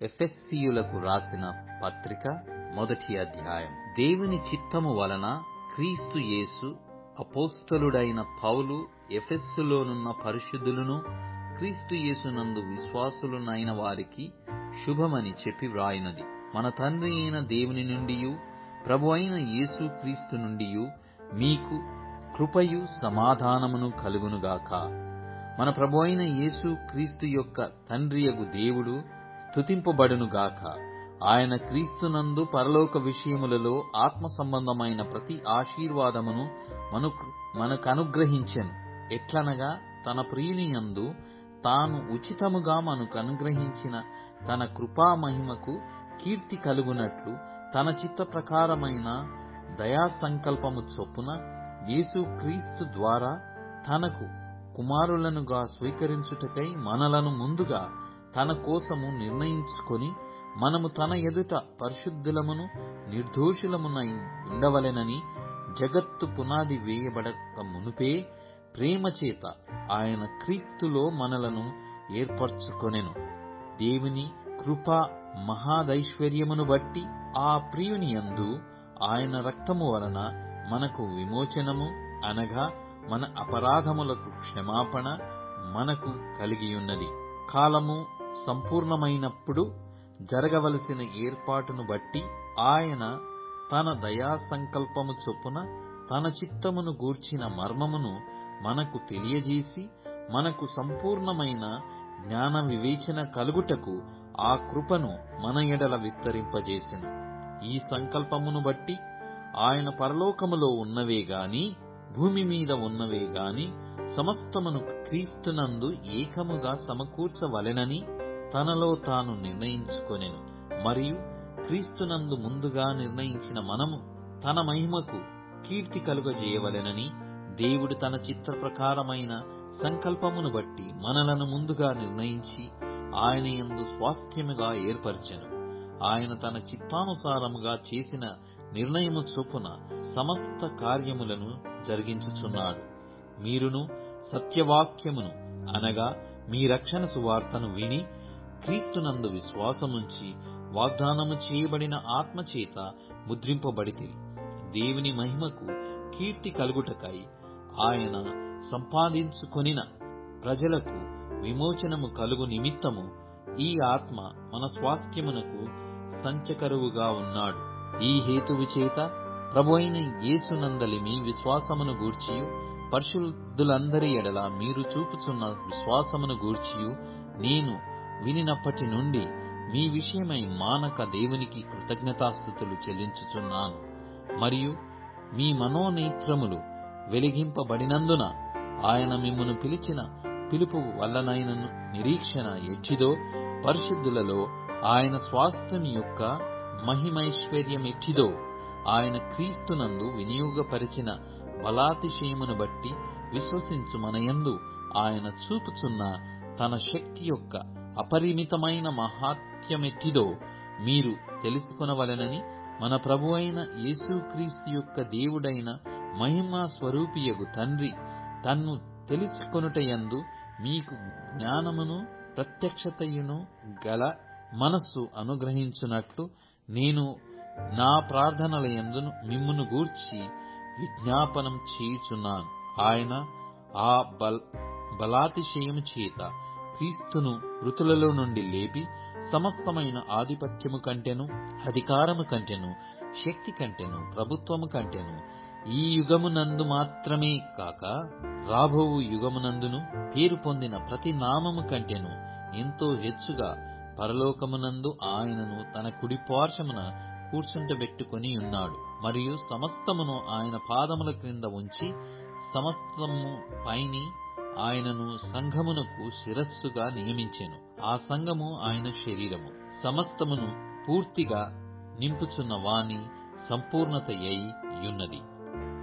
ఎఫెసీయులకు రాసిన పత్రిక 1వ అధ్యాయం. దేవుని చిత్తము వలన క్రీస్తు యేసు అపోస్తలుడైన పౌలు ఎఫెస్సులోనున్న పరిశుద్ధులను క్రీస్తు యేసునందు విశ్వాసులునైన వారికి శుభమని చెప్పి వ్రాయినది. మన తండ్రి అయిన దేవుని నుండియు ప్రభు అయిన యేసు క్రీస్తు నుండియు మీకు కృపయు సమాధానమును కలుగునుగాక. మన ప్రభు అయిన యేసు క్రీస్తు యొక్క తండ్రియగు దేవుడు స్తుతింపబడునుగాక. ఆయన క్రీస్తునందు పరలోక విషయములలో ఆత్మ సంబంధమైన ప్రతి ఆశీర్వాదమును మనకనుగ్రహించెను. ఎట్లనగా తన ప్రియుని యందు తాను ఉచితముగా మనకు అనుగ్రహించిన తన కృపా మహిమకు కీర్తి కలుగునట్లు తన చిత్త ప్రకారమైన దయా సంకల్పము చొప్పున యేసు క్రీస్తు ద్వారా తనకు కుమారులనుగా స్వీకరించుటకై మనలను ముందుగా తన కోసము నిర్ణయించుకొని మనము తన ఎదుట పరిశుద్ధులమును నిర్దోషులమునై ఉండవలెనని జగత్తు పునాది వేయబడక మునుపే ప్రేమ చేత ఆయన క్రీస్తులో మనలను ఏర్పరచుకొనెను. దేవుని కృపా మహాదైశ్వర్యమును బట్టి ఆ ప్రియుని యందు ఆయన రక్తము వలన మనకు విమోచనము, అనగా మన అపరాధములకు క్షమాపణ మనకు కలిగియున్నది. కాలము సంపూర్ణమైనప్పుడు జరగవలసిన ఏర్పాటును బట్టి ఆయన తన దయా సంకల్పము చొప్పున తన చిత్తమును గూర్చిన మర్మమును మనకు తెలియజేసి మనకు సంపూర్ణమైన జ్ఞాన వివేచన కలుగుటకు ఆ కృపను మన ఎడల విస్తరింపజేసెను. ఈ సంకల్పమును బట్టి ఆయన పరలోకములో ఉన్నవే గాని భూమి మీద ఉన్నవే గాని సమస్తమును క్రీస్తునందు ఏకముగా సమకూర్చవలెనని తనలో తాను నిర్ణయించుకొనెను. మరియు క్రీస్తునందు ముందుగా నిర్ణయించిన మనము తన మహిమకు కీర్తి కలుగజేయవలెనని దేవుడు తన చిత్త ప్రకారమైన సంకల్పమును బట్టి మనలను ముందుగా నిర్ణయించి ఆయన యందు స్వాస్థ్యముగా ఏర్పరచెను. ఆయన తన చిత్తానుసారముగా చేసిన నిర్ణయము చొప్పున సమస్త కార్యములను జరిగించుచున్నాడు. మీరును సత్యవాక్యమును, అనగా మీ రక్షణ సువార్తను విని క్రీస్తునందు విశ్వాసముంచి వాగ్దానము చేయబడిన ఆత్మచేత ముద్రింపబడితిరి. దేవుని మహిమకు కీర్తి కలుగుటకై ఆయన సంపాదించుకొనిన ప్రజలకు విమోచనము కలుగు నిమిత్తము ఈ ఆత్మ మన స్వాస్థ్యమునకు సంచకరువుగా ఉన్నాడు. ఈ హేతువు చేత ప్రభు అయిన యేసునందలి మీ విశ్వాసమును గూర్చియు పరిశుద్ధులందరి ఎడల మీరు చూపుచున్న విశ్వాసమును గూర్చియు నేను వినినప్పటి నుండి మీ విషయమై మానక దేవునికి కృతజ్ఞతాస్తుతులు చెల్లించుచున్నాను. మరియు మీ మనోనేత్రములు వెలిగింపబడినందున ఆయన మిమ్మును పిలిచిన పిలుపు వల్లనైనను నిరీక్షణ ఎట్టిదో, పరిశుద్ధులలో ఆయన స్వాస్థ్యం యొక్క మహిమైశ్వర్యమెట్టిదో ఆయన క్రీస్తునందు వినియోగపరిచిన బలాతిశయమును బట్టి విశ్వసించు మనయందు ఆయన చూపుచున్న తన శక్తి యొక్క అపరిమితమైన మహాత్మ్యమెట్టిదో మీరు తెలుసుకొనవలెనని మన ప్రభు అయిన యేసుక్రీస్తు యొక్క దేవుడైన మహిమా స్వరూపియగు తండ్రి తన్ను తెలుసుకొనుటయందు మీకు జ్ఞానమును ప్రత్యక్షతయును గల మనస్సు అనుగ్రహించునట్లు నేను నా ప్రార్థనలయందు మిమ్మును గూర్చి విజ్ఞాపనం చేయుచున్నాను. ఆయన ఆ బలాతిశయము చేత క్రీస్తును మృతులలో నుండి లేపి సమస్తమైన ఆధిపత్యము కంటెను, అధికారము కంటెను, శక్తి కంటెను, ప్రభుత్వము కంటెను ఈ యుగమునందు మాత్రమే కాక రాబోవు యుగమునందును పేరు పొందిన ప్రతి నామము కంటెను ఎంతో హెచ్చుగా పరలోకమునందు ఆయనను తన కుడి పార్శ్వమున కూర్చుంటబెట్టుకొని ఉన్నాడు. మరియు సమస్తమును ఆయన పాదముల క్రింద ఉంచి సమస్తము పైని ఆయనను సంఘమునకు శిరస్సుగా నియమించెను. ఆ సంఘము ఆయన శరీరము. సమస్తమును పూర్తిగా నింపుచున్న వాని సంపూర్ణత అయి యున్నది.